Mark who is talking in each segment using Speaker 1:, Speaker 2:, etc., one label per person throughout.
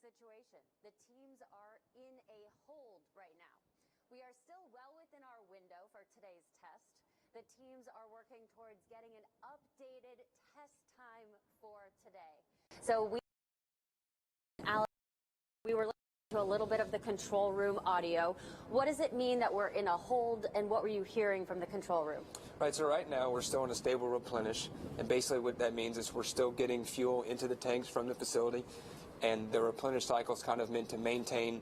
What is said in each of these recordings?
Speaker 1: situation. The teams are in a hold right now. We are still well within our window for today's test. The teams are working towards getting an updated test time for today. So we were listening to a little bit of the control room audio. What does it mean that we're in a hold, and what were you hearing from the control room?
Speaker 2: Right, so right now we're still in a stable replenish, and basically what that means is we're still getting fuel into the tanks from the facility, and the replenish cycle is kind of meant to maintain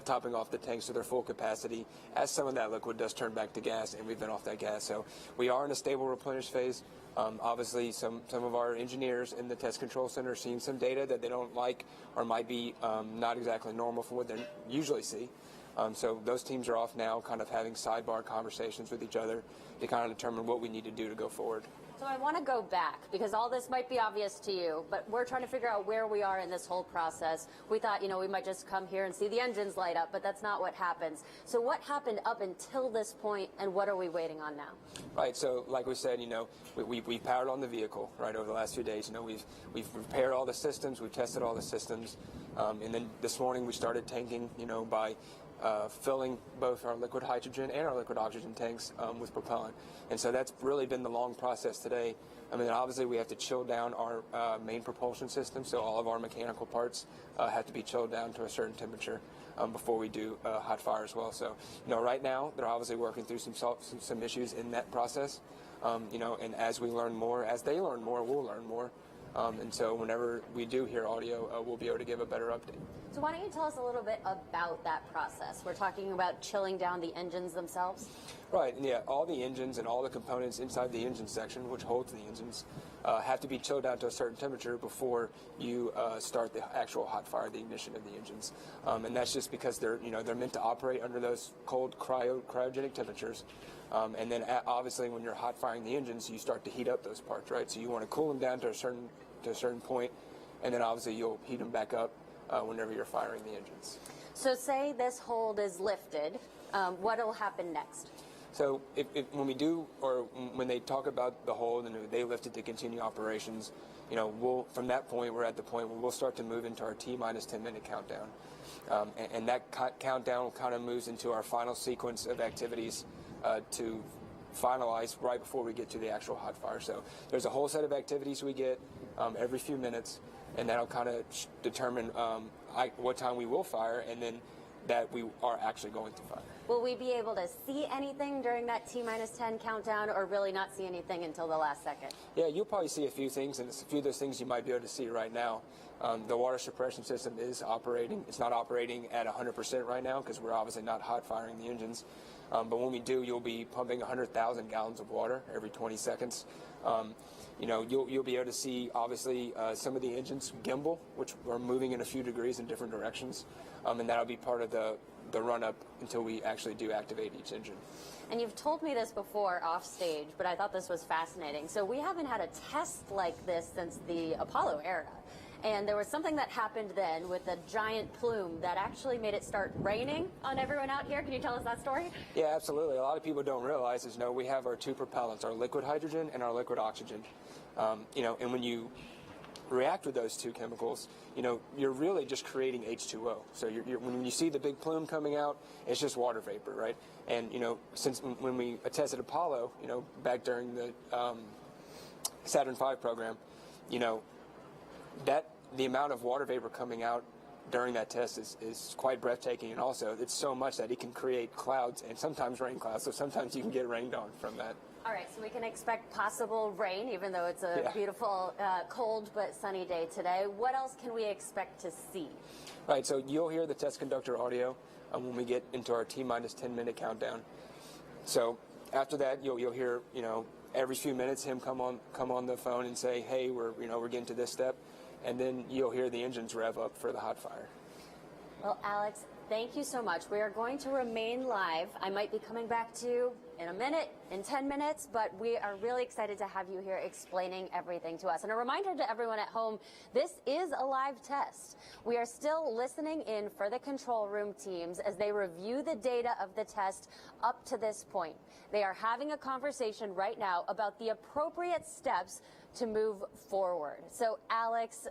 Speaker 2: topping off the tanks to their full capacity as some of that liquid does turn back to gas, and we've been off that gas. So we are in a stable replenish phase. Obviously, some of our engineers in the test control center are seeing some data that they don't like or might be not exactly normal from what they usually see. So those teams are off now, kind of having sidebar conversations with each other to kind of determine what we need to do to go forward.
Speaker 1: So I want to go back, because all this might be obvious to you, but we're trying to figure out where we are in this whole process. We thought, we might just come here and see the engines light up, but that's not what happens. So what happened up until this point, and what are we waiting on now?
Speaker 2: Right, so like we said, we powered on the vehicle, right, over the last few days. We've repaired all the systems, we've tested all the systems, and then this morning we started tanking, by filling both our liquid hydrogen and our liquid oxygen tanks with propellant. And so that's really been the long process today. I mean, obviously we have to chill down our main propulsion system, so all of our mechanical parts have to be chilled down to a certain temperature before we do hot fire as well. So, right now they're obviously working through some issues in that process. And as we learn more, as they learn more, we'll learn more. And so whenever we do hear audio, we'll be able to give a better update.
Speaker 1: So why don't you tell us a little bit about that process? We're talking about chilling down the engines themselves?
Speaker 2: Right, yeah, all the engines and all the components inside the engine section, which holds the engines, have to be chilled down to a certain temperature before you start the actual hot fire, the ignition of the engines. And that's just because they're meant to operate under those cold cryogenic temperatures. And then obviously when you're hot firing the engines, you start to heat up those parts, right? So you want to cool them down to a certain point, and then obviously you'll heat them back up whenever you're firing the engines.
Speaker 1: So say this hold is lifted, what will happen next?
Speaker 2: So when we do, or when they talk about the hold and they lift it to continue operations, from that point, we're at the point where we'll start to move into our T-minus 10-minute countdown. And that countdown kind of moves into our final sequence of activities to finalize right before we get to the actual hot fire. So there's a whole set of activities we get every few minutes, and that'll kind of determine what time we will fire, and then that we are actually going to fire.
Speaker 1: Will we be able to see anything during that T-minus 10 countdown, or really not see anything until the last second?
Speaker 2: Yeah, you'll probably see a few things, and a few of those things you might be able to see right now. The water suppression system is operating. It's not operating at 100% right now because we're obviously not hot firing the engines. But when we do, you'll be pumping 100,000 gallons of water every 20 seconds. You'll be able to see, obviously, some of the engines gimbal, which are moving in a few degrees in different directions. And that'll be part of the run-up until we actually do activate each engine.
Speaker 1: And you've told me this before off stage, but I thought this was fascinating. So we haven't had a test like this since the Apollo era. And there was something that happened then with a giant plume that actually made it start raining on everyone out here. Can you tell us that story?
Speaker 2: Yeah, absolutely. A lot of people don't realize is, we have our two propellants, our liquid hydrogen and our liquid oxygen. And when you react with those two chemicals, you're really just creating H2O. So when you see the big plume coming out, it's just water vapor, right? And, since when we tested Apollo, back during the Saturn V program, that the amount of water vapor coming out during that test is quite breathtaking, and also it's so much that it can create clouds and sometimes rain clouds, so sometimes you can get rained on from that.
Speaker 1: All right, so we can expect possible rain, even though it's a beautiful, cold but sunny day today. What else can we expect to see?
Speaker 2: Right, so you'll hear the test conductor audio when we get into our T-minus 10-minute countdown. So after that, you'll hear, every few minutes him come on the phone and say, hey, we're getting to this step. And then you'll hear the engines rev up for the hot fire.
Speaker 1: Well, Alex, thank you so much. We are going to remain live. I might be coming back to you in a minute. in 10 minutes, but we are really excited to have you here explaining everything to us. And a reminder to everyone at home, this is a live test. We are still listening in for the control room teams as they review the data of the test up to this point. They are having a conversation right now about the appropriate steps to move forward. So, Alex,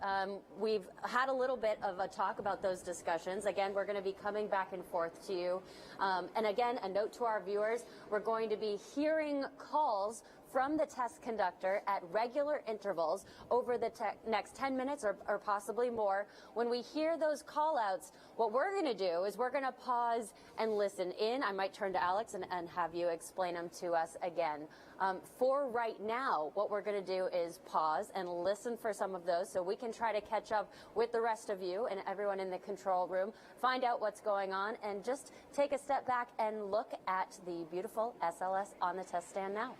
Speaker 1: we've had a little bit of a talk about those discussions. Again, we're going to be coming back and forth to you. And again, a note to our viewers, we're going to be hearing calls from the test conductor at regular intervals over the next 10 minutes or possibly more. When we hear those call outs, what we're going to do is we're going to pause and listen in. I might turn to Alex and have you explain them to us again. For right now, what we're going to do is pause and listen for some of those so we can try to catch up with the rest of you and everyone in the control room, find out what's going on, and just take a step back and look at the beautiful SLS on the test stand now.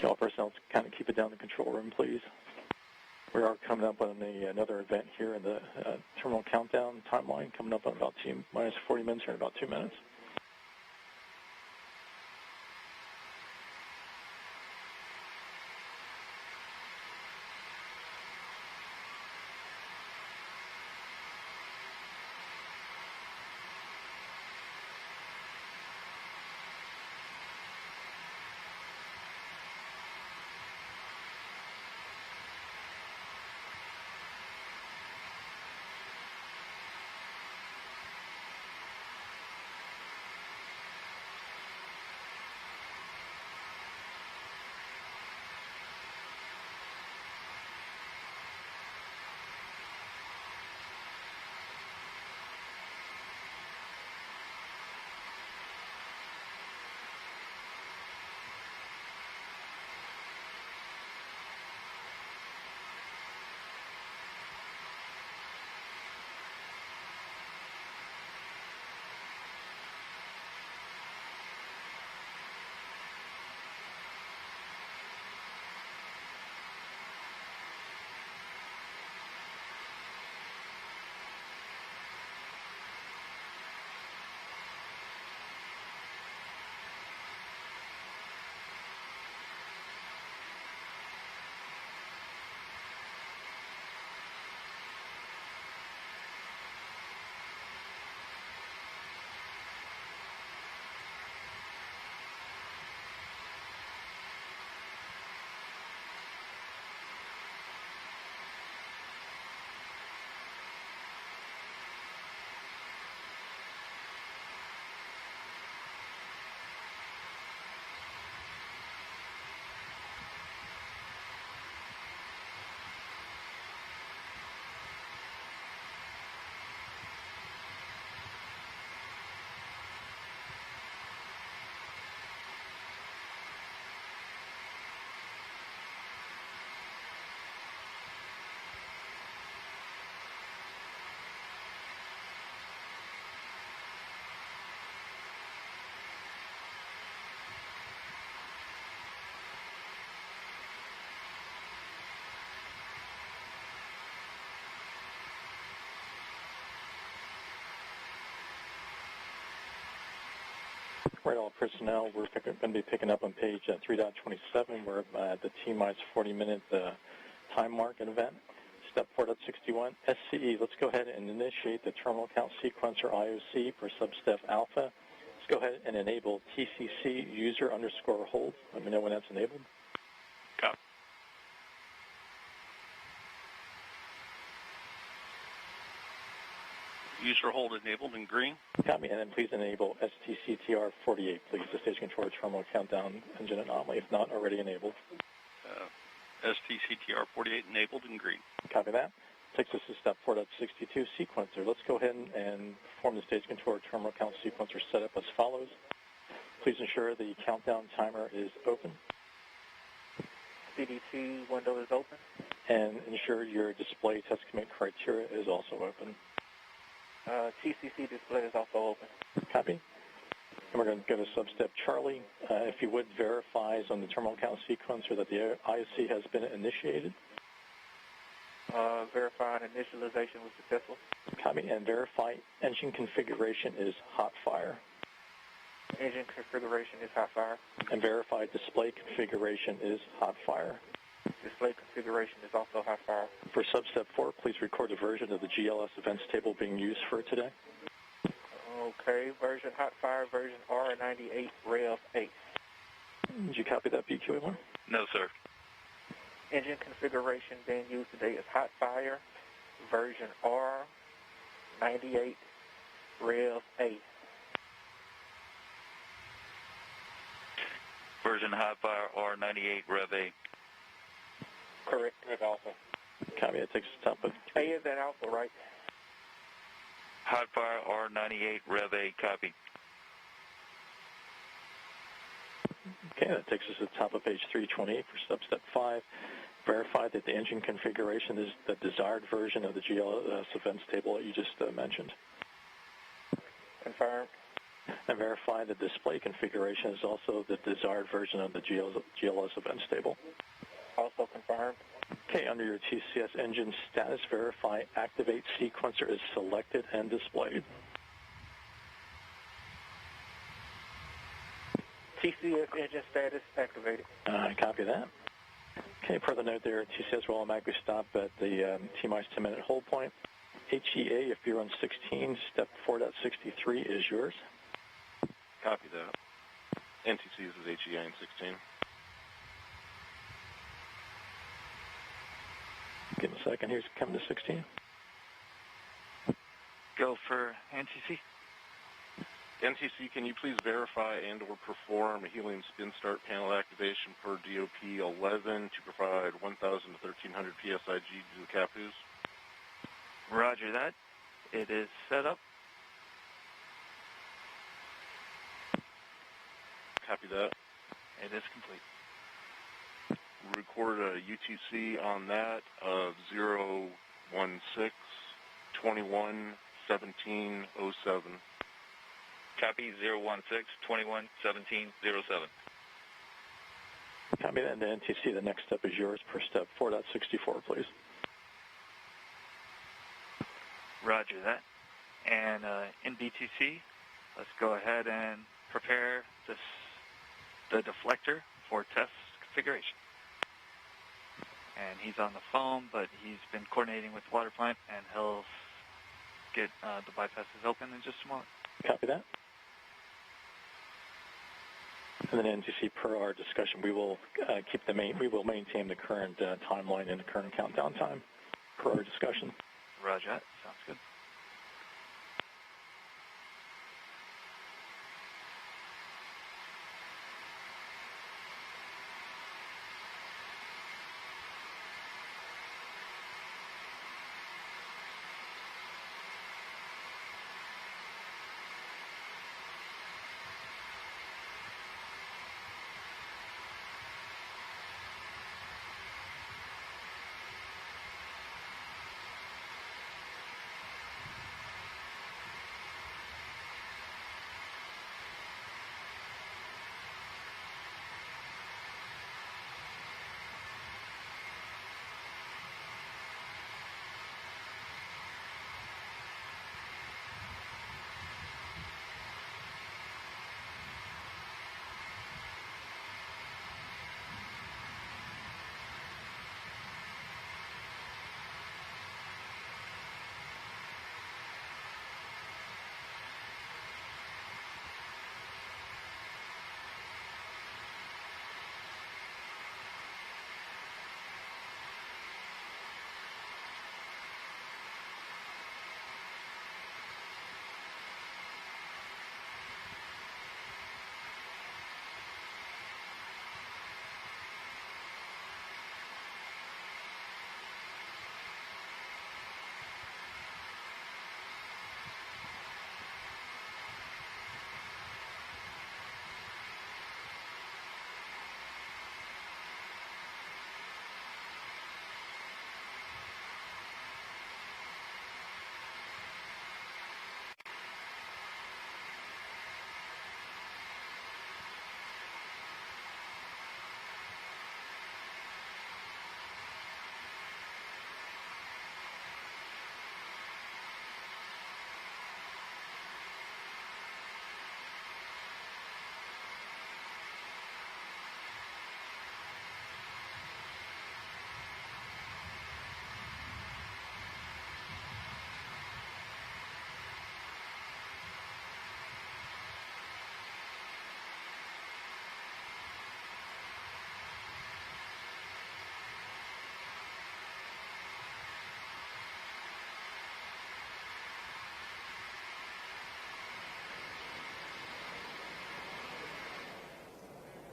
Speaker 3: All personnel, kind of keep it down in the control room, please. We are coming up on another event here in the terminal countdown timeline, coming up on about minus 40 minutes or in about 2 minutes. Right, all personnel, we're going to be picking up on page 3.27. We're at the T-minus 40-minute time mark event. Step 4.61, SCE. Let's go ahead and initiate the terminal count sequencer IOC for substep alpha. Let's go ahead and enable TCC user underscore hold. Let me know when that's enabled.
Speaker 4: Copy. User hold enabled in green.
Speaker 3: Copy, and then please enable STCTR 48, please, the stage controller terminal countdown engine anomaly, if not already enabled.
Speaker 4: STCTR 48 enabled in green.
Speaker 3: Copy that. Takes us to step 4.62, sequencer. Let's go ahead and perform the stage controller terminal count sequencer setup as follows. Please ensure the countdown timer is open.
Speaker 5: CDT window is open.
Speaker 3: And ensure your display test commit criteria is also open.
Speaker 5: TCC display is also open.
Speaker 3: Copy. And we're going to go to substep Charlie. If you would, verifies on the terminal count sequencer that the IOC has been initiated.
Speaker 5: Verifying initialization was successful.
Speaker 3: Copy. And verify engine configuration is hot fire.
Speaker 5: Engine configuration is hot fire.
Speaker 3: And verify display configuration is hot fire.
Speaker 5: Display configuration is also hot fire.
Speaker 3: For substep 4, please record the version of the GLS events table being used for today.
Speaker 5: Okay, version hot fire, version R98 Rev 8.
Speaker 3: Did you copy that, BQA1?
Speaker 4: No, sir.
Speaker 5: Engine configuration being used today is hot fire, version R98 Rev 8.
Speaker 4: Version hot fire R98 Rev 8.
Speaker 5: Correct, Red Alpha.
Speaker 3: Copy, it takes us top of
Speaker 5: A is that Alpha, right?
Speaker 4: Hot fire R98 Rev 8 copy.
Speaker 3: Okay, that takes us to the top of page 328 for substep 5. Verify that the engine configuration is the desired version of the GLS events table that you just mentioned.
Speaker 5: Confirmed.
Speaker 3: And verify the display configuration is also the desired version of the GLS events table.
Speaker 5: Also confirmed.
Speaker 3: Okay, under your TCS engine status, verify activate sequencer is selected and displayed.
Speaker 5: TCS engine status activated.
Speaker 3: Copy that. Okay, per the note there, TCS will automatically stop at the T-minus 10-minute hold point. HEA, if you're on 16, step 4.63 is yours.
Speaker 4: Copy that. NTCs is HEA in 16.
Speaker 3: Give me a second. Here's coming to 16.
Speaker 6: Go for NTC.
Speaker 4: NTC, can you please verify and or perform a helium spin start panel activation per DOP 11 to provide 1,000 to 1,300 PSIG to the CAPUs?
Speaker 6: Roger that. It is set up.
Speaker 4: Copy that.
Speaker 6: It is complete.
Speaker 4: Record a UTC on that of 016 21 17 07.
Speaker 6: Copy 016 21 17 07.
Speaker 3: Copy that, and the NTC, the next step is yours per step 4.64, please.
Speaker 6: Roger that. And in BTC, let's go ahead and prepare the deflector for test configuration. And he's on the phone, but he's been coordinating with the water plant, and he'll get the bypasses open in just a moment.
Speaker 3: Copy that. And then NTC, per our discussion, we will maintain the current timeline and the current countdown time per our discussion.
Speaker 6: Roger that. Sounds good.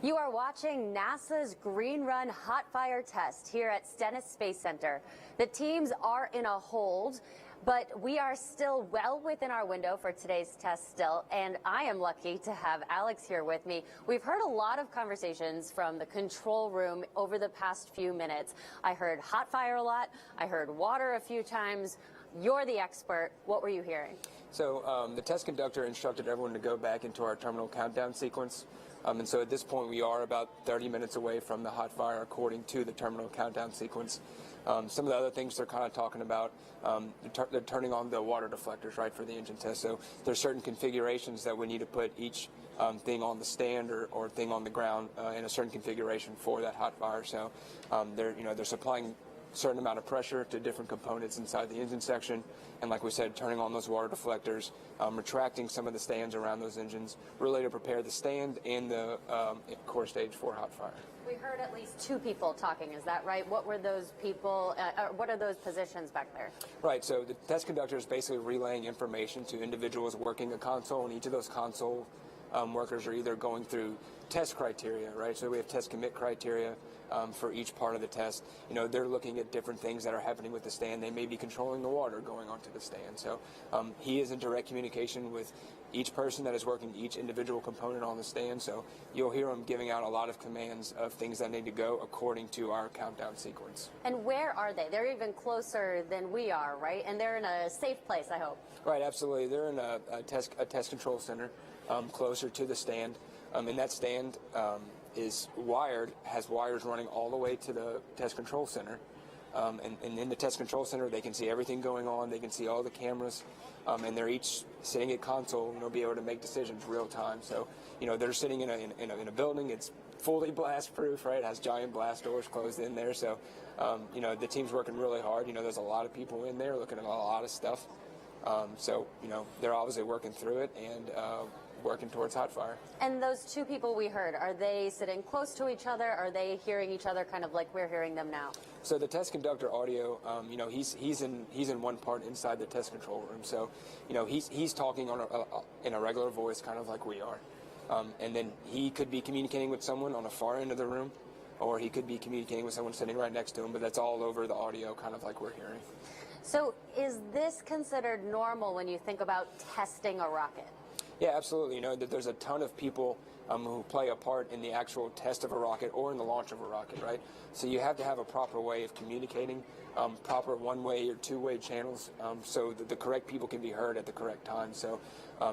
Speaker 1: You are watching NASA's Green Run Hot Fire test here at Stennis Space Center. The teams are in a hold, but we are still well within our window for today's test still, and I am lucky to have Alex here with me. We've heard a lot of conversations from the control room over the past few minutes. I heard hot fire a lot. I heard water a few times. You're the expert. What were you hearing?
Speaker 2: So the test conductor instructed everyone to go back into our terminal countdown sequence. And so at this point, we are about 30 minutes away from the hot fire according to the terminal countdown sequence. Some of the other things they're kind of talking about, they're turning on the water deflectors, right, for the engine test. So there's certain configurations that we need to put each thing on the stand or thing on the ground in a certain configuration for that hot fire. So they're supplying certain amount of pressure to different components inside the engine section, and like we said, turning on those water deflectors, retracting some of the stands around those engines, really to prepare the stand and the core stage for hot fire.
Speaker 1: We heard at least two people talking, is that right? What were those people, what are those positions back there?
Speaker 2: Right, so the test conductor is basically relaying information to individuals working a console, and each of those console workers are either going through test criteria, right? So we have test commit criteria for each part of the test. They're looking at different things that are happening with the stand. They may be controlling the water going onto the stand. So he is in direct communication with each person that is working each individual component on the stand. So you'll hear him giving out a lot of commands of things that need to go according to our countdown sequence.
Speaker 1: And where are they? They're even closer than we are, right? And they're in a safe place, I hope.
Speaker 2: Right, absolutely. They're in a test control center closer to the stand. And that stand is wired, has wires running all the way to the test control center. And in the test control center, they can see everything going on. They can see all the cameras, and they're each sitting at console, be able to make decisions real time. So, they're sitting in a building. It's fully blast proof, right? It has giant blast doors closed in there. So, the team's working really hard. There's a lot of people in there looking at a lot of stuff. So, they're obviously working through it and working towards hot fire.
Speaker 1: And those two people we heard, are they sitting close to each other? Are they hearing each other kind of like we're hearing them now?
Speaker 2: So the test conductor audio, he's in one part inside the test control room. So, he's talking in a regular voice, kind of like we are. And then he could be communicating with someone on the far end of the room, or he could be communicating with someone sitting right next to him, but that's all over the audio, kind of like we're hearing.
Speaker 1: So is this considered normal when you think about testing a rocket?
Speaker 2: Yeah, absolutely. There's a ton of people who play a part in the actual test of a rocket or in the launch of a rocket, right? So you have to have a proper way of communicating, proper one-way or two-way channels, so that the correct people can be heard at the correct time. So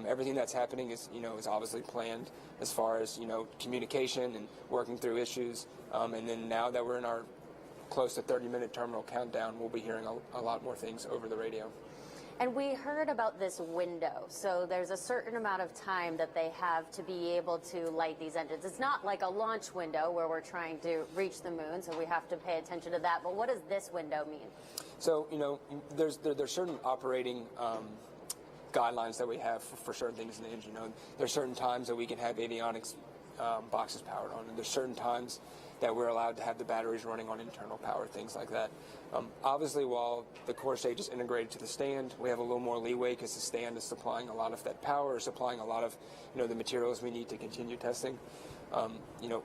Speaker 2: everything that's happening is obviously planned as far as, communication and working through issues. And then now that we're in our close to 30-minute terminal countdown, we'll be hearing a lot more things over the radio.
Speaker 1: And we heard about this window. So there's a certain amount of time that they have to be able to light these engines. It's not like a launch window where we're trying to reach the moon, so we have to pay attention to that. But what does this window mean? So,
Speaker 2: there's certain operating guidelines that we have for certain things in the engine. There's certain times that we can have avionics boxes powered on, and there's certain times that we're allowed to have the batteries running on internal power, things like that. Obviously, while the core stage is integrated to the stand, we have a little more leeway because the stand is supplying a lot of that power, supplying a lot of the materials we need to continue testing.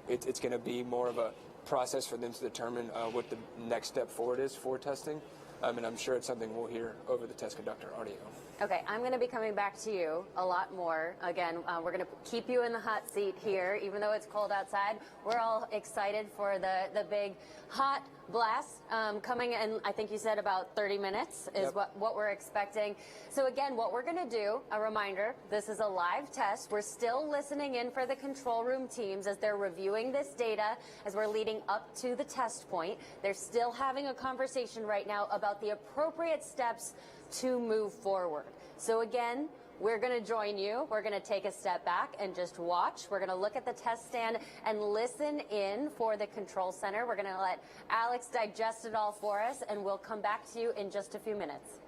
Speaker 2: It's going to be more of a process for them to determine what the next step forward is for testing, and I'm sure it's something we'll hear over the test conductor audio.
Speaker 1: Okay, I'm going to be coming back to you a lot more. Again, we're going to keep you in the hot seat here, even though it's cold outside. We're all excited for the big hot blast coming in. I think you said about 30 minutes is
Speaker 2: Yep.
Speaker 1: what we're expecting. So again, what we're going to do, a reminder, this is a live test. We're still listening in for the control room teams as they're reviewing this data as we're leading up to the test point. They're still having a conversation right now about the appropriate steps to move forward. So again, we're going to join you. We're going to take a step back and just watch. We're going to look at the test stand and listen in for the control center. We're going to let Alex digest it all for us, and we'll come back to you in just a few minutes.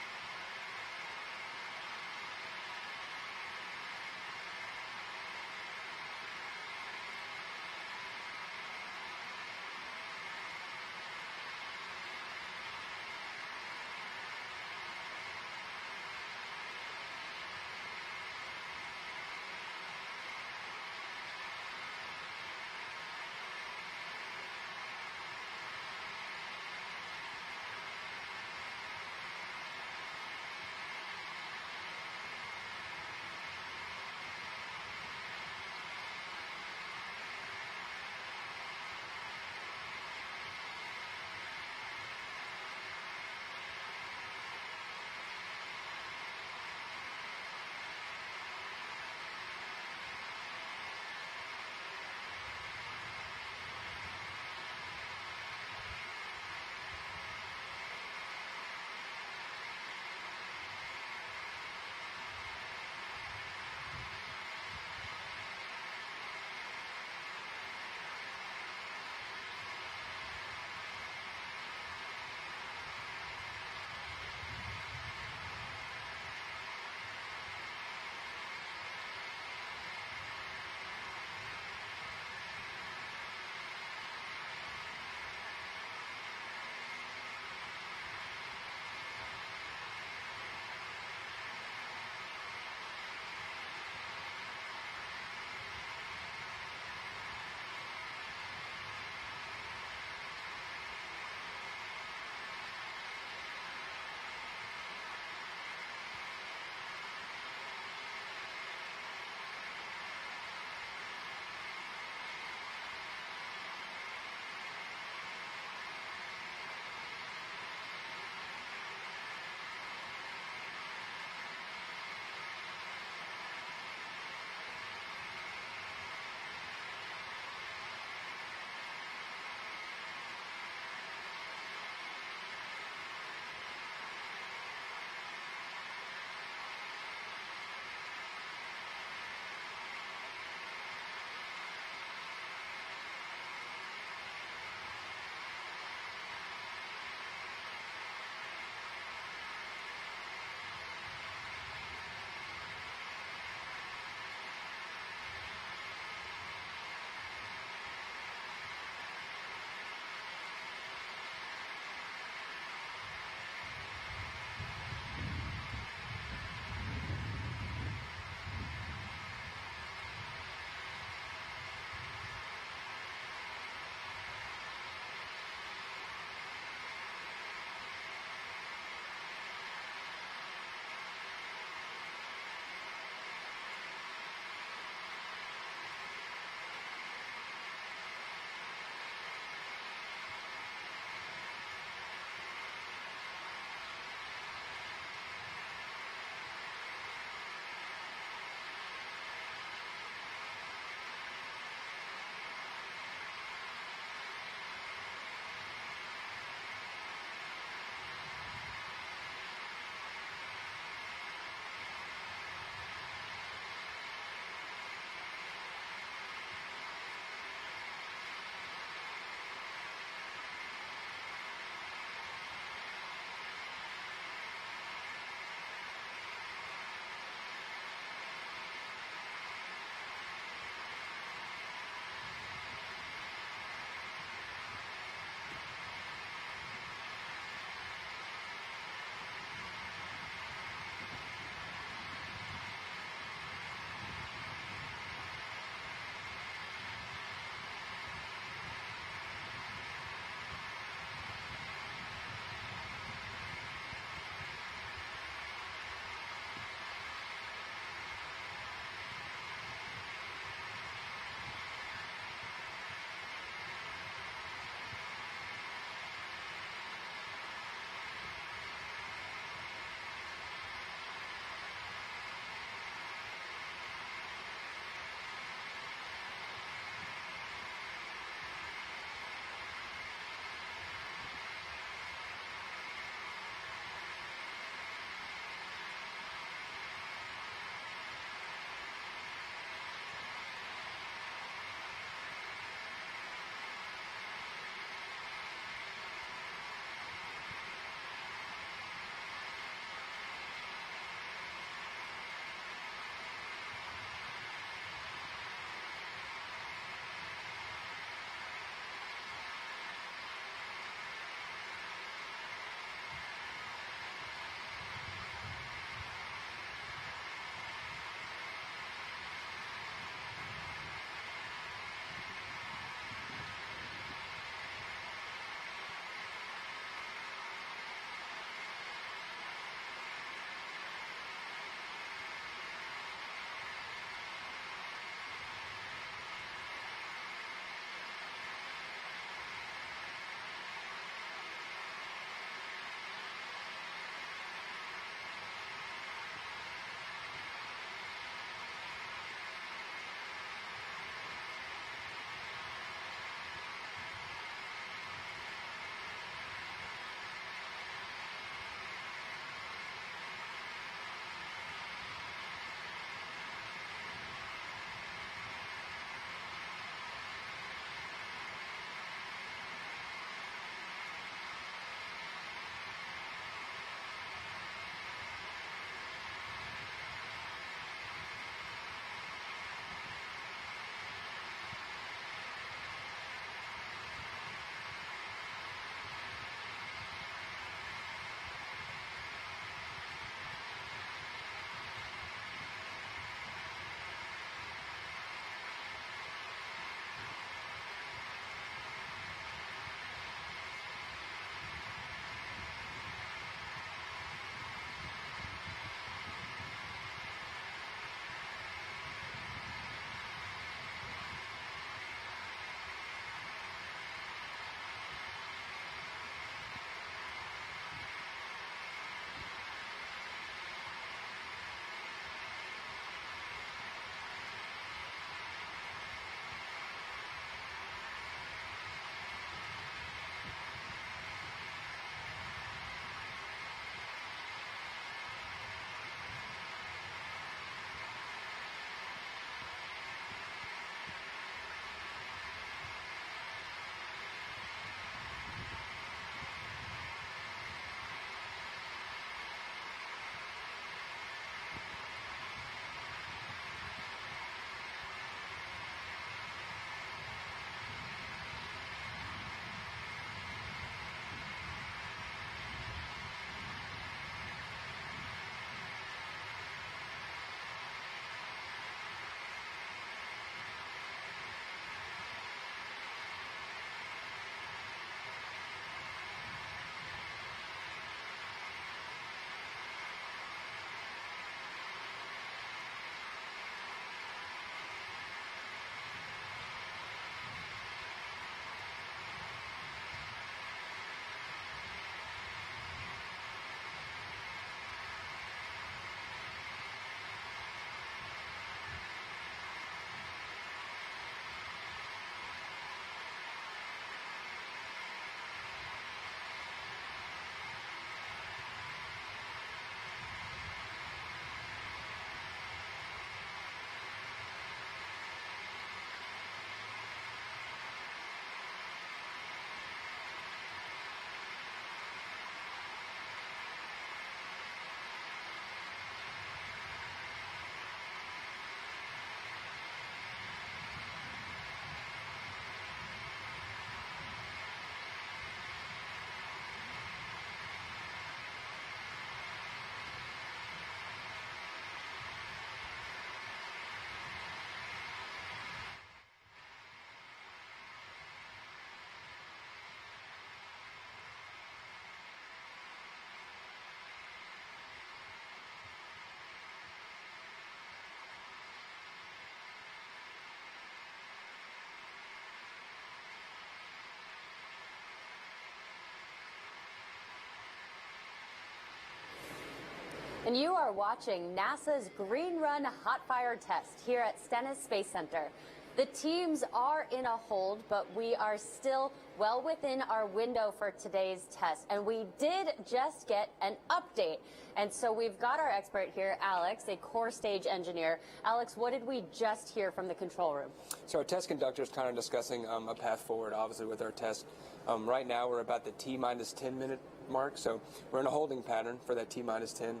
Speaker 1: And you are watching NASA's Green Run Hot Fire Test here at Stennis Space Center. The teams are in a hold, but we are still well within our window for today's test. And we did just get an update. And so we've got our expert here, Alex, a core stage engineer. Alex, what did we just hear from the control room?
Speaker 2: So our test conductor is kind of discussing a path forward, obviously, with our test. Right now, we're about the T-minus 10 minute mark. So we're in a holding pattern for that T-minus 10.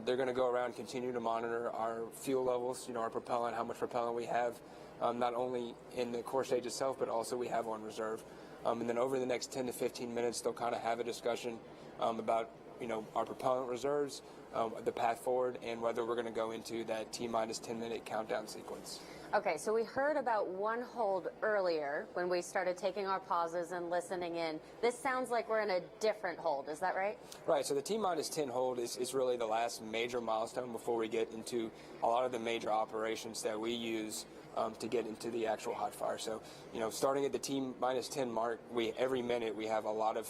Speaker 2: They're going to go around, continue to monitor our fuel levels, our propellant, how much propellant we have, not only in the core stage itself, but also we have on reserve. And then over the next 10 to 15 minutes, they'll kind of have a discussion about, our propellant reserves, the path forward, and whether we're going to go into that T-minus 10 minute countdown sequence.
Speaker 1: Okay, so we heard about one hold earlier when we started taking our pauses and listening in. This sounds like we're in a different hold, is that right?
Speaker 2: Right, so the T-minus 10 hold is really the last major milestone before we get into a lot of the major operations that we use to get into the actual hot fire. So, starting at the T-minus 10 mark, every minute we have a lot of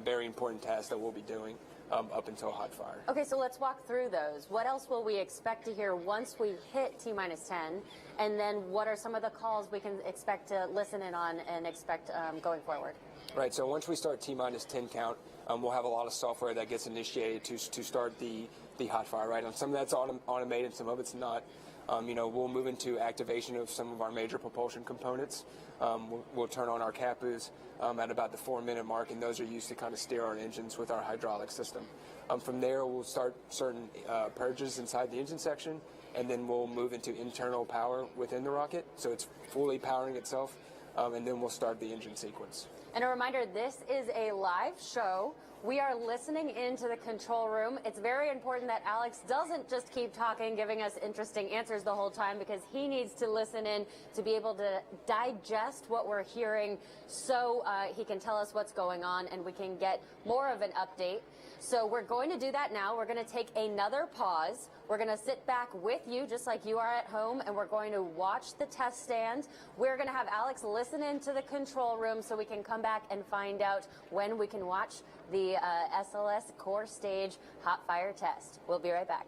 Speaker 2: very important tasks that we'll be doing up until hot fire.
Speaker 1: Okay, so let's walk through those. What else will we expect to hear once we hit T-minus 10? And then what are some of the calls we can expect to listen in on and expect going forward?
Speaker 2: Right, so once we start T-minus 10 count, we'll have a lot of software that gets initiated to start the hot fire, right? And some of that's automated, some of it's not. We'll move into activation of some of our major propulsion components. We'll turn on our CAPUs at about the 4 minute mark, and those are used to kind of steer our engines with our hydraulic system. From there, we'll start certain purges inside the engine section, and then we'll move into internal power within the rocket, so it's fully powering itself, and then we'll start the engine sequence.
Speaker 1: And a reminder, this is a live show. We are listening into the control room. It's very important that Alex doesn't just keep talking, giving us interesting answers the whole time, because he needs to listen in to be able to digest what we're hearing so he can tell us what's going on and we can get more of an update. So we're going to do that now. We're going to take another pause. We're going to sit back with you just like you are at home, and we're going to watch the test stand. We're going to have Alex listen into the control room so we can come back and find out when we can watch the SLS core stage hot fire test. We'll be right back.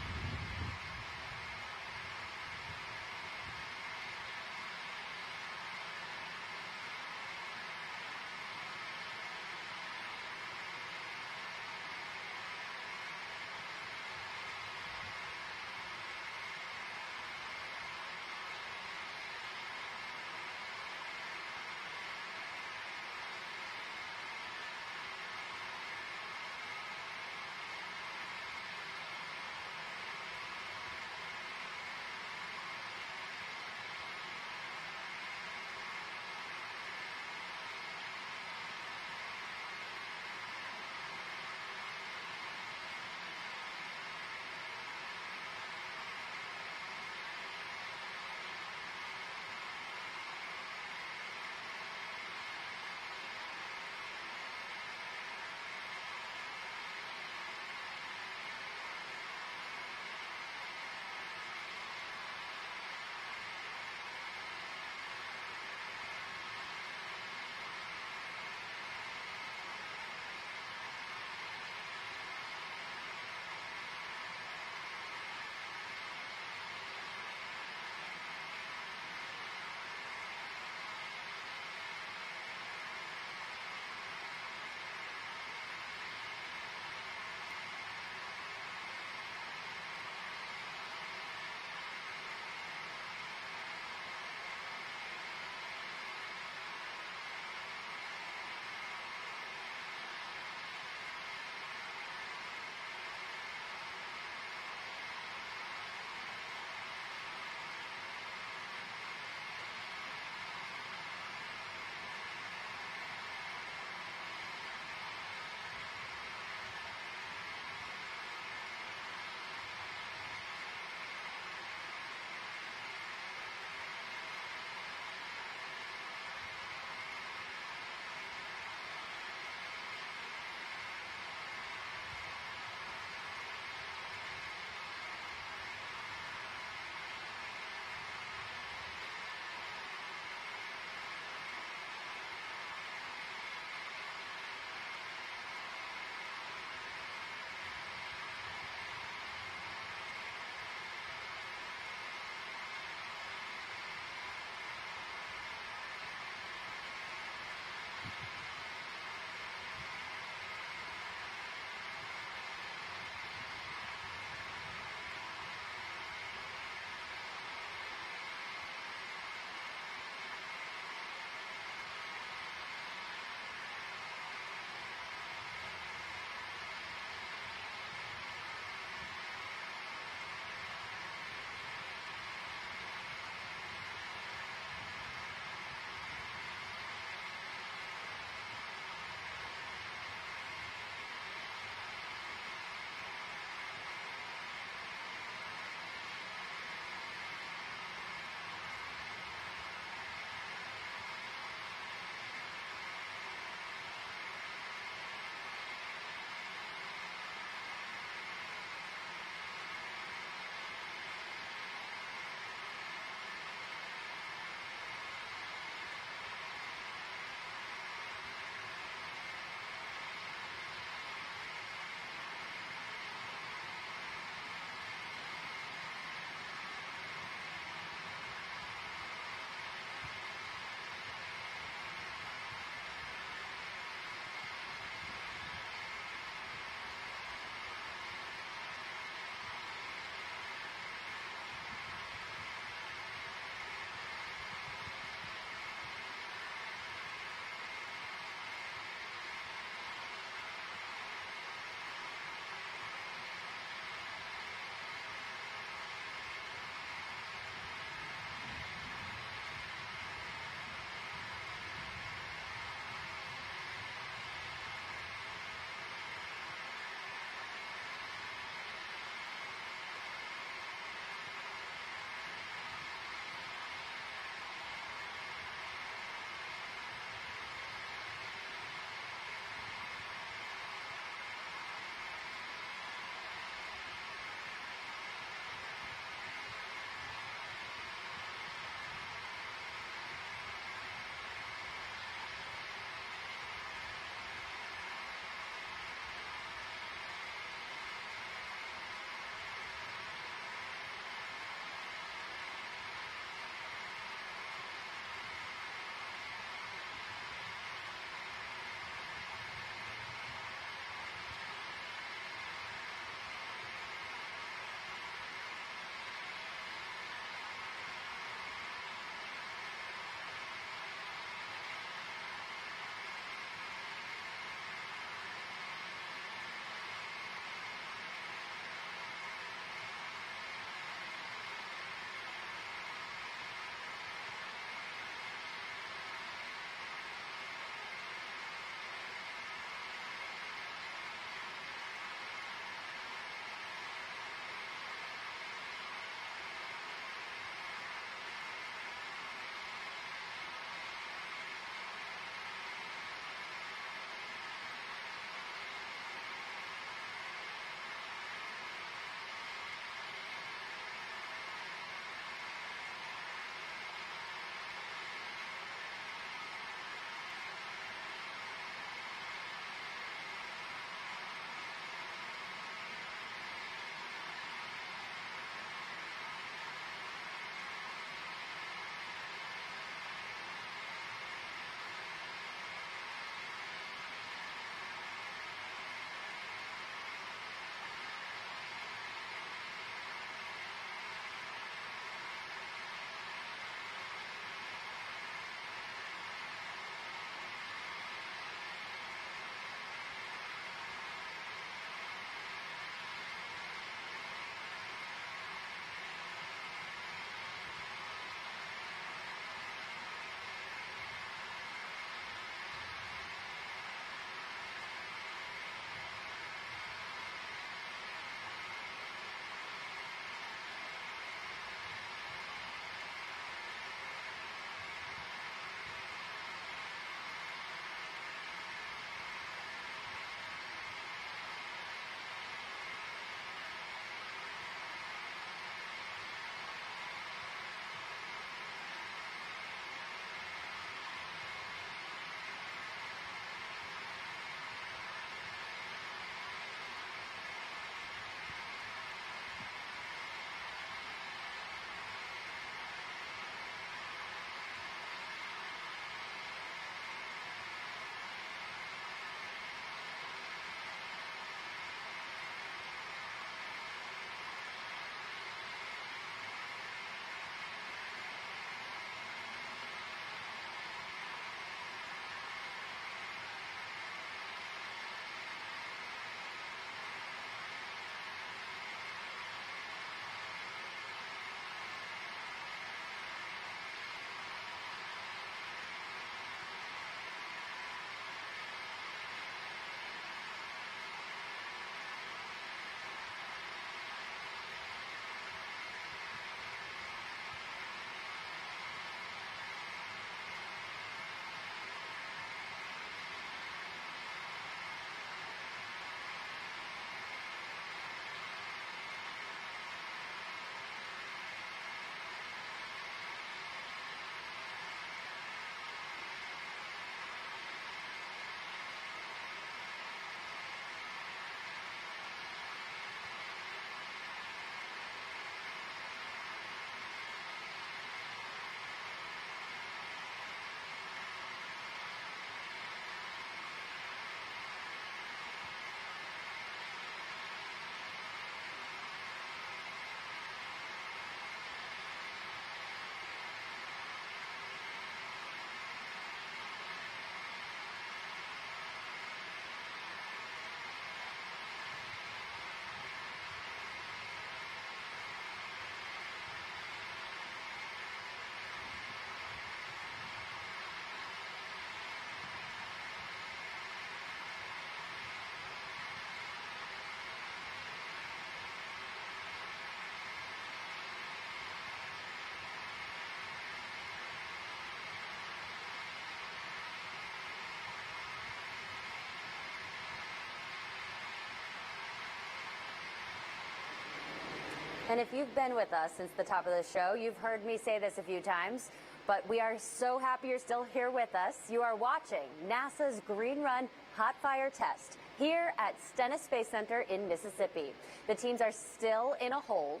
Speaker 1: And if you've been with us since the top of the show, you've heard me say this a few times, but we are so happy you're still here with us. You are watching NASA's Green Run Hot Fire Test here at Stennis Space Center in Mississippi. The teams are still in a hold,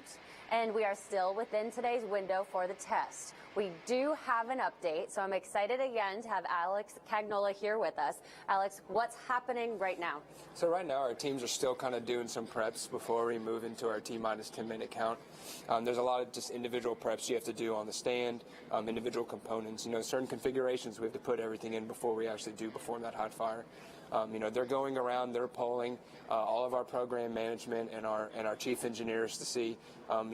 Speaker 1: and we are still within today's window for the test. We do have an update, so I'm excited again to have Alex Cagnola here with us. Alex, what's happening right now?
Speaker 2: So right now our teams are still kind of doing some preps before we move into our T-minus 10-minute count. There's a lot of just individual preps you have to do on the stand, individual components, certain configurations we have to put everything in before we actually do perform that hot fire. They're going around, they're polling all of our program management and our chief engineers to see, are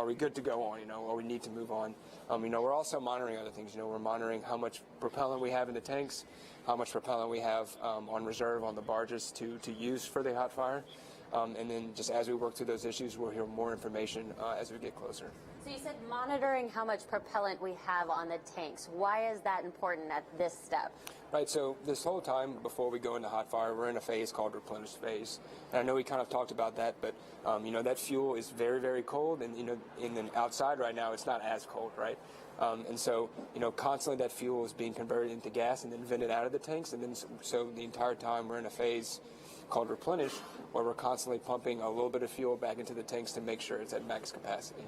Speaker 2: we good to go on, or we need to move on. We're also monitoring other things. We're monitoring how much propellant we have in the tanks, how much propellant we have on reserve on the barges to use for the hot fire. And then just as we work through those issues, we'll hear more information as we get closer.
Speaker 1: So you said monitoring how much propellant we have on the tanks. Why is that important at this step?
Speaker 2: Right, so this whole time before we go into hot fire, we're in a phase called replenish phase. And I know we kind of talked about that, but that fuel is very, very cold, and in the outside right now, it's not as cold, right? And so, constantly that fuel is being converted into gas and then vented out of the tanks, and then so the entire time we're in a phase called replenish, where we're constantly pumping a little bit of fuel back into the tanks to make sure it's at max capacity.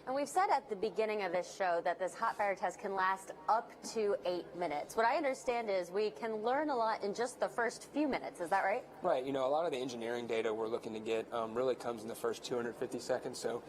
Speaker 1: And we've said at the beginning of this show that this hot fire test can last up to 8 minutes. What I understand is we can learn a lot in just the first few minutes. Is that right?
Speaker 2: Right. A lot of the engineering data we're looking to get really comes in the first 250 seconds. So,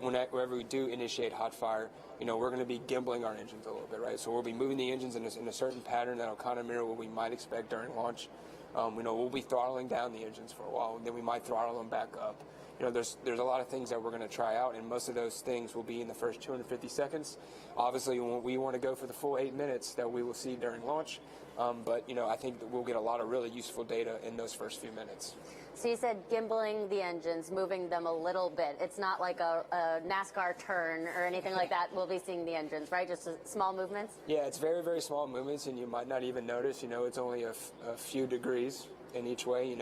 Speaker 2: whenever we do initiate hot fire, we're going to be gimbling our engines a little bit, right? So we'll be moving the engines in a certain pattern that'll kind of mirror what we might expect during launch. We'll be throttling down the engines for a while, and then we might throttle them back up. There's a lot of things that we're going to try out, and most of those things will be in the first 250 seconds. Obviously, we want to go for the full 8 minutes that we will see during launch, but I think that we'll get a lot of really useful data in those first few minutes.
Speaker 1: So you said gimbling the engines, moving them a little bit. It's not like a NASCAR turn or anything like that. We'll be seeing the engines, right? Just small movements?
Speaker 2: Yeah, it's very, very small movements, and you might not even notice. It's only a few degrees in each way,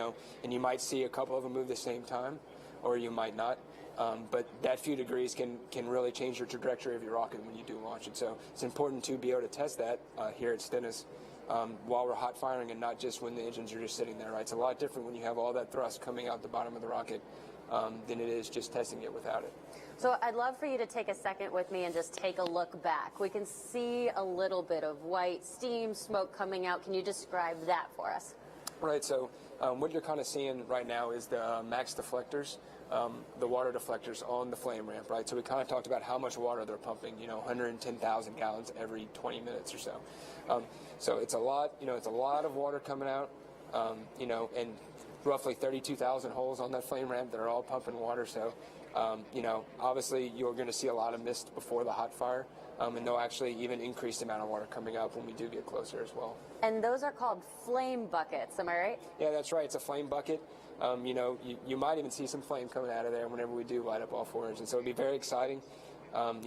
Speaker 2: and you might see a couple of them move the same time, or you might not. But that few degrees can really change your trajectory of your rocket when you do launch it. So it's important to be able to test that here at Stennis while we're hot firing, and not just when the engines are just sitting there, right? It's a lot different when you have all that thrust coming out the bottom of the rocket than it is just testing it without it.
Speaker 1: So I'd love for you to take a second with me and just take a look back. We can see a little bit of white steam, smoke coming out. Can you describe that for us?
Speaker 2: Right, so what you're kind of seeing right now is the max deflectors, the water deflectors on the flame ramp, right? So we kind of talked about how much water they're pumping, 110,000 gallons every 20 minutes or so. So it's a lot, it's a lot of water coming out, and roughly 32,000 holes on that flame ramp that are all pumping water. So, obviously you're going to see a lot of mist before the hot fire, and there'll actually even increase the amount of water coming up when we do get closer as well.
Speaker 1: And those are called flame buckets, am I right?
Speaker 2: Yeah, that's right. It's a flame bucket. You might even see some flame coming out of there whenever we do light up all 4 engines. So it'll be very exciting. And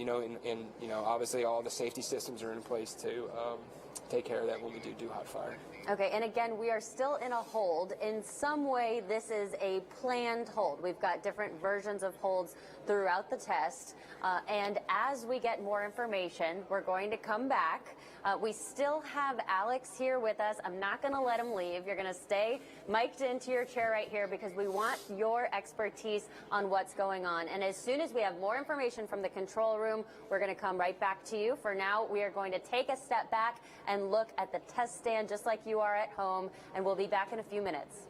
Speaker 2: obviously all the safety systems are in place to take care of that when we do hot fire.
Speaker 1: Okay, and again, we are still in a hold. In some way, this is a planned hold. We've got different versions of holds throughout the test. And as we get more information, we're going to come back. We still have Alex here with us. I'm not going to let him leave. You're going to stay mic'd into your chair right here because we want your expertise on what's going on. And as soon as we have more information from the control room, we're going to come right back to you. For now, we are going to take a step back and look at the test stand just like you are at home, and we'll be back in a few minutes.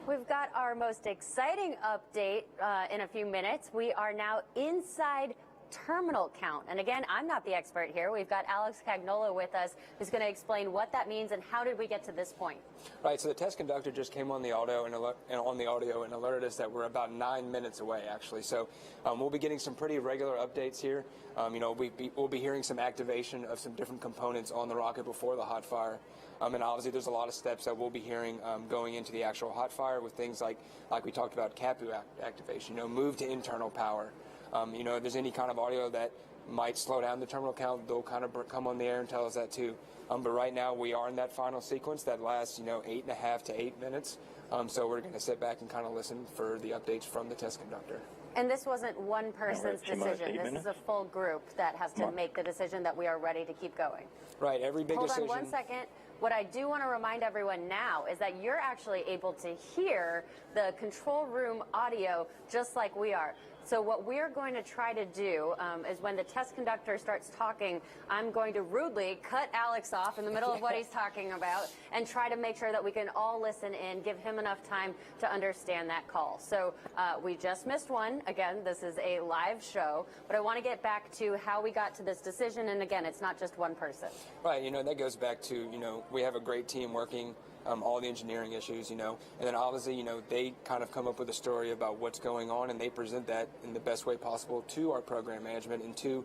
Speaker 1: We've got our most exciting update in a few minutes. We are now inside terminal count. And again, I'm not the expert here. We've got Alex Cagnola with us, who's going to explain what that means and how did we get to this point.
Speaker 2: Right, so the test conductor just came on the audio and alerted us that we're about 9 minutes away, actually. So we'll be getting some pretty regular updates here. We'll be hearing some activation of some different components on the rocket before the hot fire. And obviously there's a lot of steps that we'll be hearing going into the actual hot fire with things like we talked about CAPU activation, move to internal power. If there's any kind of audio that might slow down the terminal count, they'll kind of come on the air and tell us that too. But right now we are in that final sequence that lasts, 8.5 to 8 minutes. So we're going to sit back and kind of listen for the updates from the test conductor.
Speaker 1: And this wasn't one person's decision. This is a full group that has to make the decision that we are ready to keep going.
Speaker 2: Right, every big decision.
Speaker 1: Hold on 1 second. What I do want to remind everyone now is that you're actually able to hear the control room audio just like we are. So what we're going to try to do is when the test conductor starts talking, I'm going to rudely cut Alex off in the middle of what he's talking about and try to make sure that we can all listen in, give him enough time to understand that call. So we just missed one. Again, this is a live show, but I want to get back to how we got to this decision. And again, it's not just one person.
Speaker 2: Right, that goes back to, we have a great team working all the engineering issues, and then obviously, they kind of come up with a story about what's going on, and they present that in the best way possible to our program management and to,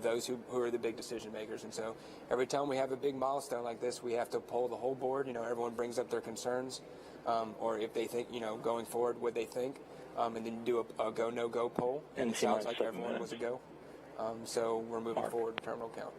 Speaker 2: those who are the big decision makers. And so every time we have a big milestone like this, we have to poll the whole board. Everyone brings up their concerns, or if they think, going forward, what they think, and then do a go, no-go poll. And it sounds like everyone was a go. So we're moving forward in terminal count.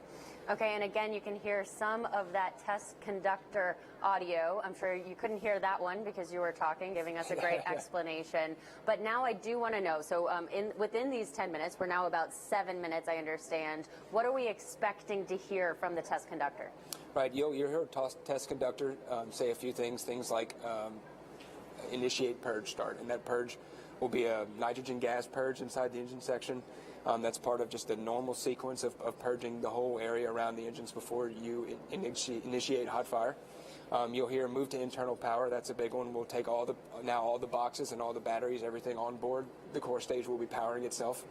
Speaker 1: Okay, and again, you can hear some of that test conductor audio. I'm sure you couldn't hear that one because you were talking, giving us a great explanation. But now I do want to know, so within these 10 minutes, we're now about 7 minutes, I understand. What are we expecting to hear from the test conductor?
Speaker 2: Right, you'll hear test conductor say a few things like initiate purge start, and that purge will be a nitrogen gas purge inside the engine section. That's part of just the normal sequence of purging the whole area around the engines before you initiate hot fire. You'll hear move to internal power. That's a big one. We'll take all the boxes and all the batteries, everything on board. The core stage will be powering itself,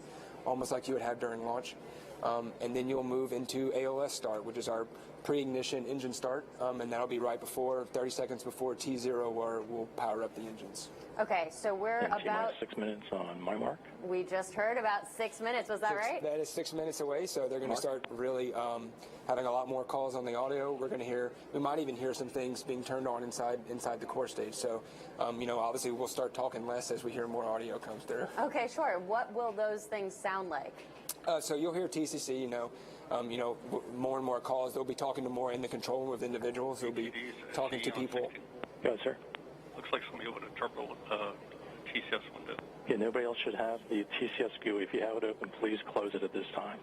Speaker 2: almost like you would have during launch. And then you'll move into ALS start, which is our pre-ignition engine start, and that'll be right before, 30 seconds before T0, where we'll power up the engines.
Speaker 1: Okay, so we're about
Speaker 3: 6 minutes on my mark.
Speaker 1: We just heard about 6 minutes. Was that right?
Speaker 2: That is 6 minutes away, so they're going to start really having a lot more calls on the audio. We're going to hear, we might even hear some things being turned on inside the core stage. So, obviously we'll start talking less as we hear more audio comes through.
Speaker 1: Okay, sure. What will those things sound like?
Speaker 2: So you'll hear TCC, more and more calls. They'll be talking to more in the control room with individuals. They'll be talking to people.
Speaker 3: Go ahead, sir.
Speaker 7: Looks like somebody opened a terminal TCS window.
Speaker 3: Yeah, nobody else should have the TCS GUI. If you have it open, please close it at this time.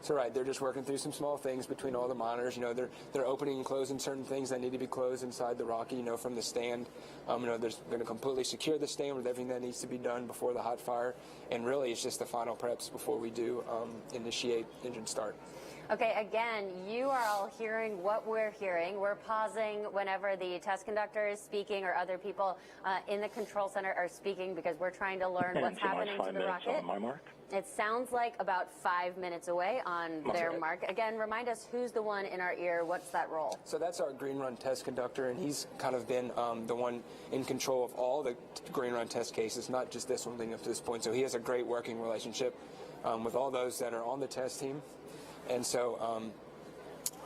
Speaker 2: So right, they're just working through some small things between all the monitors. They're opening and closing certain things that need to be closed inside the rocket. From the stand. They're going to completely secure the stand with everything that needs to be done before the hot fire. And really, it's just the final preps before we do initiate engine start.
Speaker 1: Okay, again, you are all hearing what we're hearing. We're pausing whenever the test conductor is speaking or other people in the control center are speaking because we're trying to learn what's happening to the rocket.
Speaker 3: On my mark.
Speaker 1: It sounds like about 5 minutes away on their mark. Again, remind us who's the one in our ear. What's that role?
Speaker 2: So that's our green run test conductor, and he's kind of been the one in control of all the green run test cases, not just this one leading up to this point. So he has a great working relationship with all those that are on the test team. And so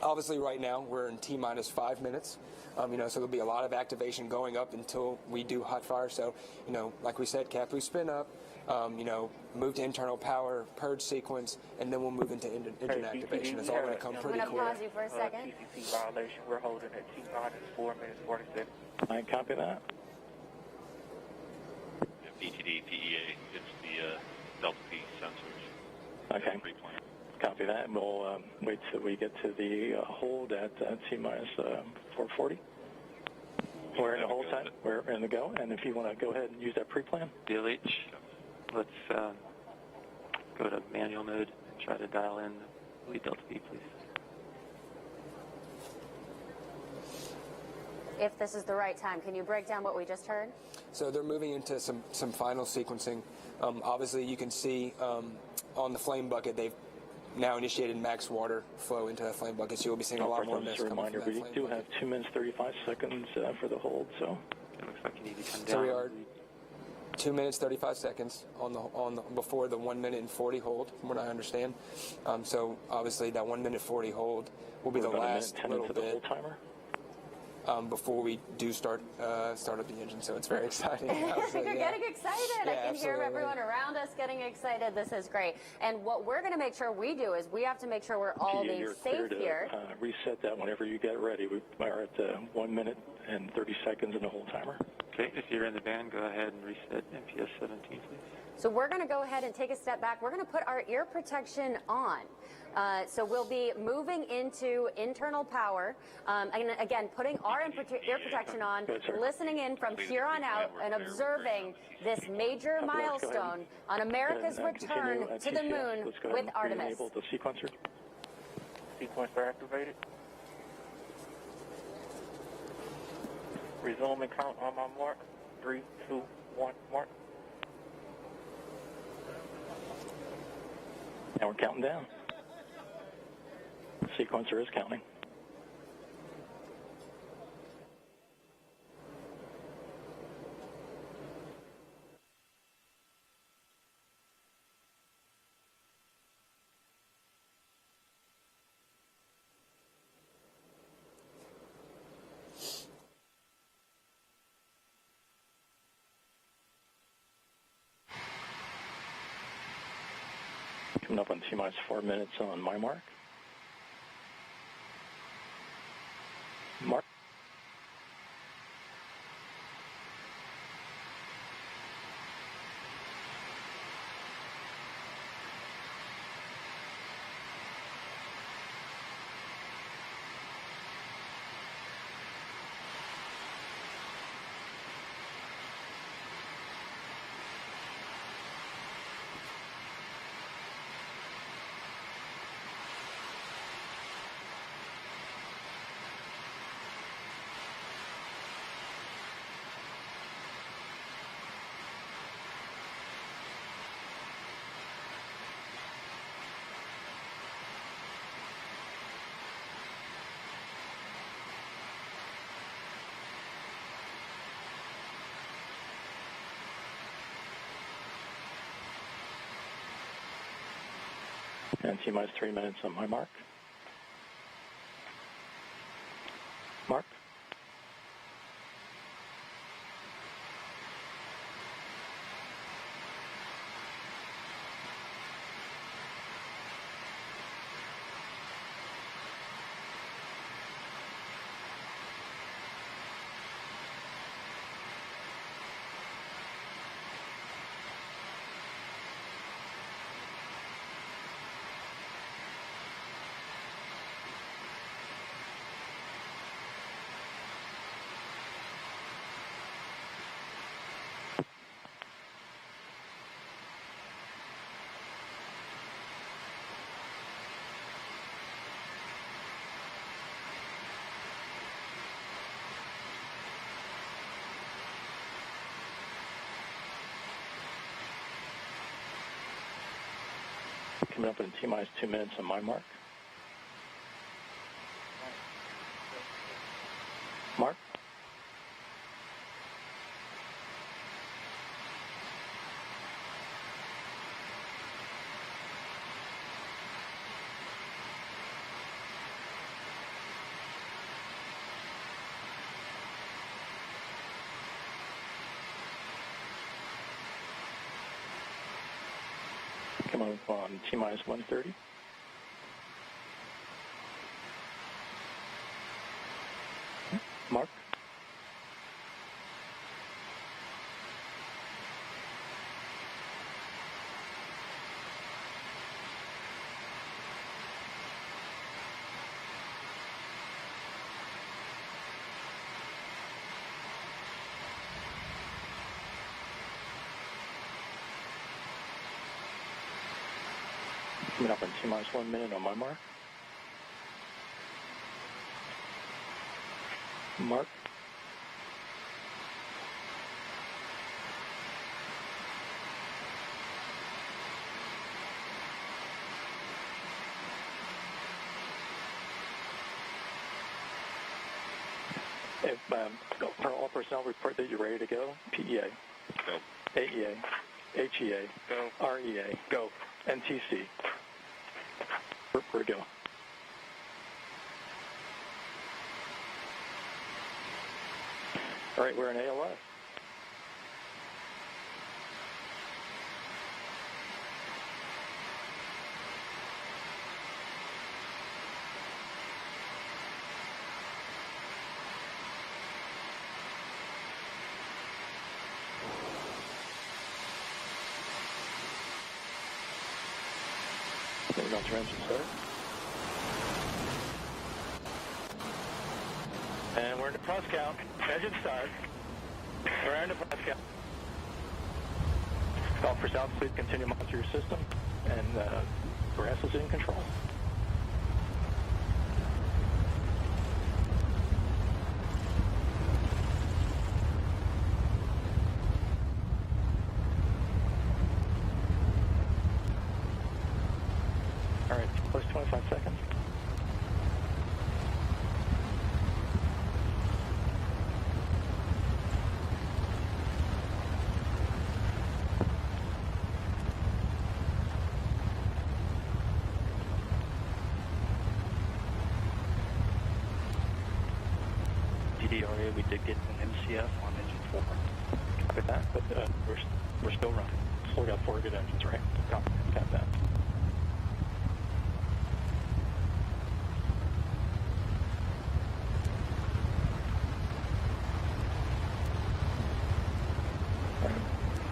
Speaker 2: obviously right now we're in T-minus 5 minutes. So there'll be a lot of activation going up until we do hot fire. So, like we said, CAPU spin up, move to internal power, purge sequence, and then we'll move into engine activation. It's all going to come pretty quick.
Speaker 1: I'm going to pause you for a second.
Speaker 5: TCC violation. We're holding at T-minus 4 minutes 47.
Speaker 3: I copy that.
Speaker 7: BTD, PEA, it's the Delta P sensors.
Speaker 3: Okay. Copy that. We'll wait till we get to the hold at T-minus 440. We're in the hold time. We're in the go. And if you want to go ahead and use that pre-plan.
Speaker 8: DLH, let's go to manual mode and try to dial in lead Delta V, please.
Speaker 1: if this is the right time. Can you break down what we just heard?
Speaker 2: So they're moving into some final sequencing. Obviously, you can see on the flame bucket, they've now initiated max water flow into that flame bucket, so you'll be seeing a lot more mist coming from that flame bucket.
Speaker 3: We do have 2 minutes, 35 seconds for the hold, so.
Speaker 8: It looks like you need to come down.
Speaker 2: So we are 2 minutes, 35 seconds before the 1 minute and 40 hold, from what I understand. So obviously that 1 minute 40 hold will be the last little bit before we do start up the engine. So it's very exciting.
Speaker 1: You're getting excited.
Speaker 2: Yeah,
Speaker 1: I can hear
Speaker 2: absolutely.
Speaker 1: everyone around us getting excited. This is great. And what we're going to make sure we do is we have to make sure we're all being
Speaker 3: You're
Speaker 1: safe
Speaker 3: clear to,
Speaker 1: here.
Speaker 3: Reset that whenever you get ready. We are at 1 minute and 30 seconds in the hold timer.
Speaker 8: Okay, if you're in the band, go ahead and reset MPS 17, please.
Speaker 1: So we're going to go ahead and take a step back. We're going to put our ear protection on. So we'll be moving into internal power. And again, putting our ear protection on, listening in from here on out, and observing this major milestone on America's return to the moon with Artemis.
Speaker 3: Enable the sequencer.
Speaker 5: Sequencer activated. Resume and count on my mark. 3, 2, 1, mark.
Speaker 3: Now we're counting down. The sequencer is counting. Coming up on T-minus 4 minutes on my mark. Mark. And T-minus 3 minutes on my mark. Mark. Coming up in T-minus 2 minutes on my mark. Mark. Coming up on T-minus 130. Mark. Coming up in T-minus 1 minute on my mark. Mark. If, all personnel report that you're ready to go. PEA.
Speaker 7: Go.
Speaker 3: AEA. HEA.
Speaker 5: Go.
Speaker 3: REA. Go. NTC. We're go. All right, we're in ALS. Signal engine start. And we're into cross count. Engine start. We're into cross count. Call for south speed, continue to monitor your system, and grass is in control. All right, plus 25 seconds.
Speaker 8: DDRA, we did get an MCF on engine 4.
Speaker 3: Copy that, but we're still running. Still got 4 good engines, right? Copy that.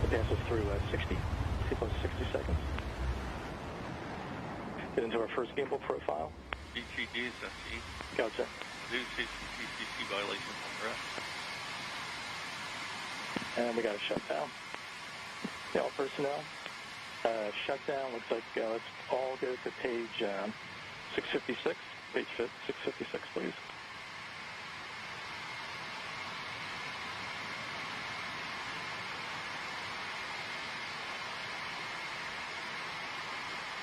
Speaker 3: It passes through 60 plus 60 seconds. Get into our first gimbal profile.
Speaker 7: BTD is SE.
Speaker 3: Gotcha.
Speaker 7: New CCC violation on rest.
Speaker 3: And we got a shutdown. All personnel. Shutdown looks like let's all go to page 656. Page 656, please.